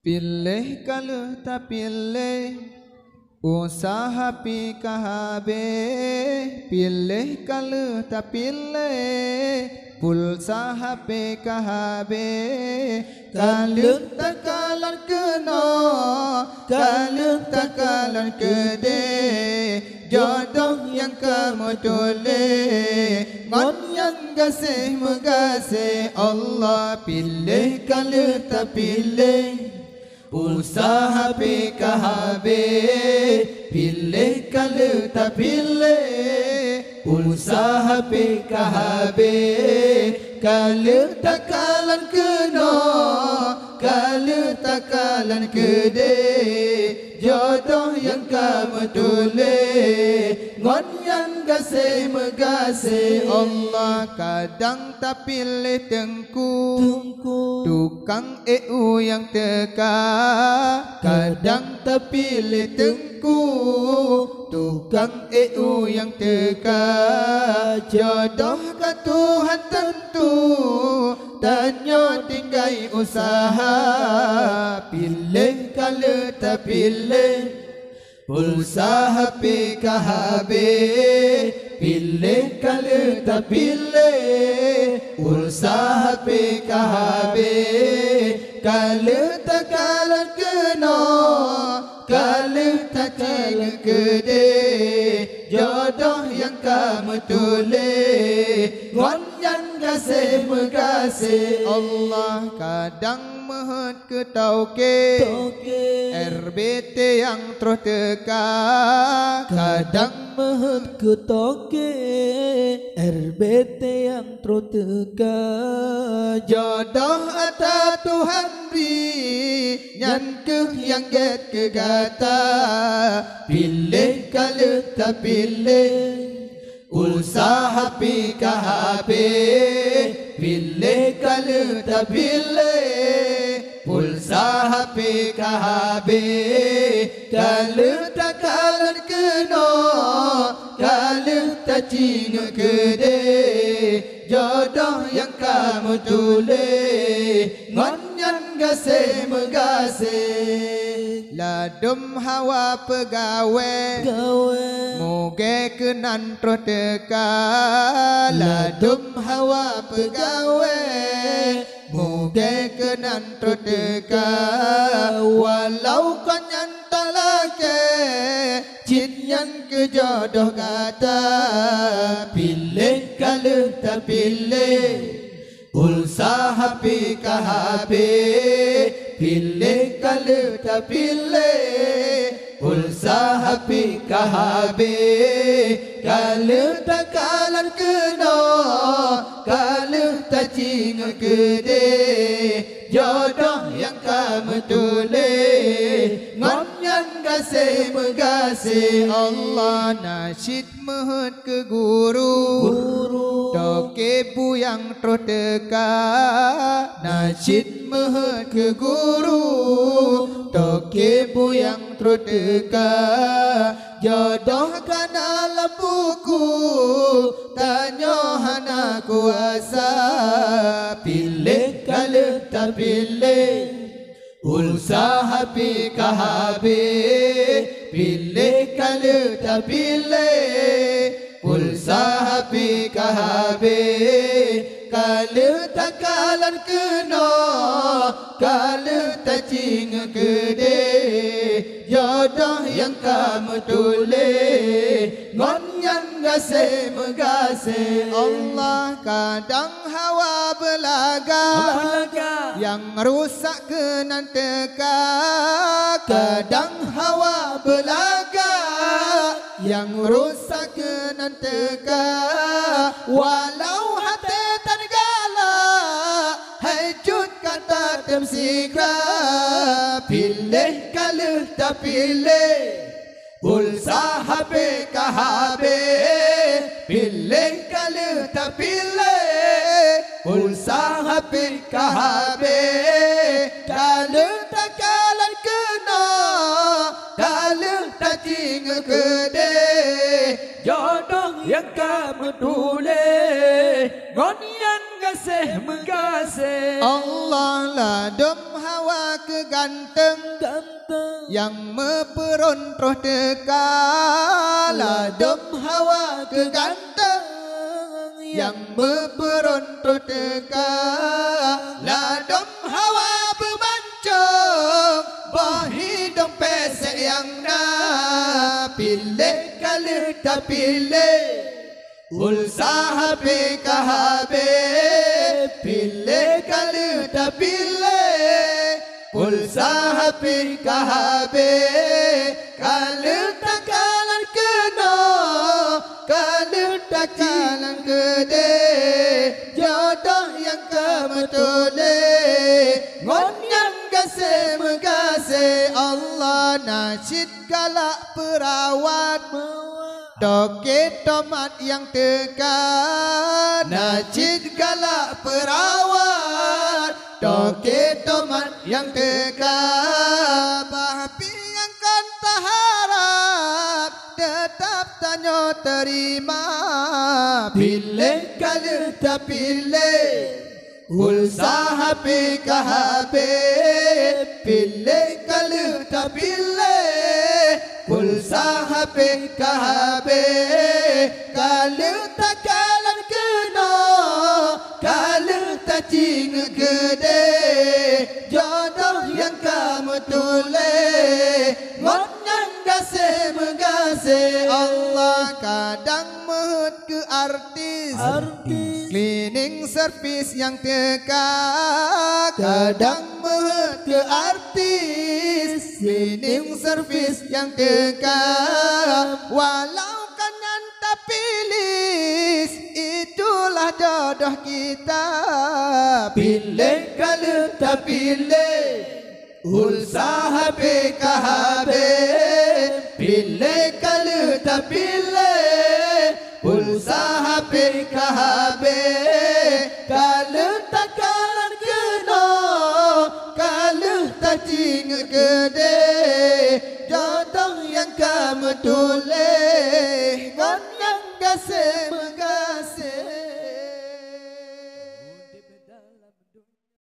Pilih kalau tak pilih, usaha PKB. Pilih kalau tak pilih, pulsa PKB. Kalau tak kalan kena, kalau tak kalan kede, jodoh yang kamu tulis, ngon yang gasih megasih. Allah pilih kalau tak pilih, usaha PKB. Pilih kalau tak pilih, usaha PKB. Kalau tak kalan kena, kalau tak kalan kede, jodoh yang kamu tulis, ngon yang gasih megasih. Allah kadang tak pilih tengku, tukang EU yang teka. Kadang tak pilih tengku, tukang EU yang teka. Jodoh ke Tuhan tentu, tanya tinggai usaha. Pilih kalau tak pilih, usaha PKB. Pilih kalau tak pilih, usaha PKB. Kalau tak kalan kena, kalau tak kalan gede, jodoh yang kamu tulis, ngon yang gasih megasih. Allah kadang mehet ke tauke, RBT yang terus teka. Kadang mehet ke toke, RBT yang terus teka. jodoh atas Tuhan beri, nyan ke yang get ke gata. Pilih kalau tak pilih, usaha PKB. Pilih kalau tak pilih, pulsa PKB. Kalau tak kalan kena, kalau tak cina gede, jodoh yang kamu tulis, ngon yang gasih megasih. Ladum hawa pegawai, muge kenan terus teka. Ladum hawa pegawai, muge kenan terus teka. Walau kau nyantah lagi, cin yang ke jodoh kata. Pilih kalau tak pilih, usaha PKB. Pilih kalau tak pilih, usaha PKB. Kalau tak kalan kena, kalau tak cina gede, jodoh yang kamu tulis, ngon yang gasih megasih. Allah nasyid mehet ke guru, toke buyang terus teka. Nasyid mehet ke guru, toke buyang terus teka. Jodoh kana buku, tanya hana kuasa. Pilih kalau tak pilih, usaha PKB. Pilih kalau tak pilih, usaha PKB. Kalau tak kalan kena, kalau tak cina gede, jodoh yang kamu tulis, ngon yang gasih megasih. Allah kadang hawa belaga, yang rusak kenan teka. Kadang hawa belaga, yang rusak kenan teka. Walau hati tergala, hajut kata temsikra. Pilih kalau tak pilih, usaha PKB. Pilih kalau tak pilih, usaha PKB. Kalau tak kalan kena, kalau tak cina gede, jodoh yang kamu tulis, ngon yang gasih megasih. Allah Allah ladum hawa keganteng ganteng yang meperon terus teka. Ladum hawa keganteng yang meperon terus teka. Ladum hawa bermancung bahidung pesek yang nak. Pilih kali tak pilih Ulsahabe kahabe, pilih kali tak pilih. Ulsahabe kahabe, kali tak kalan kena, kali tak kalan gede. Jodoh yang kemetule, ngon yang gase megase. Allah nasyid galak perawat. Doket tomat yang tekan, najid galak perawat. Doket tomat yang tekan, bahapi yang kan tak harap, tetap tanya terima. Pilih kali tak pilih, ulsahabe kahabe. Pilih kali tak pilih, ulsahabe kahabe. Kalau tak kalan kena, kalau tak cinga gede. Jodoh yang kamu tulis, ngonang gase megase. Allah kadang mehut ke artis, cleaning service yang teka. Kadang mehut ke artis, cleaning service yang teka. Walau kanan tak pilih, itulah jodoh kita. Pilih kalau tak pilih, ulsahabe kahabe. Pilih kalau tak pilih, ulsahabe kahabe. Kalau tak kalan kena, kalau tak cinga gede. Jodoh yang kamu tulis, ngon yang gase megah.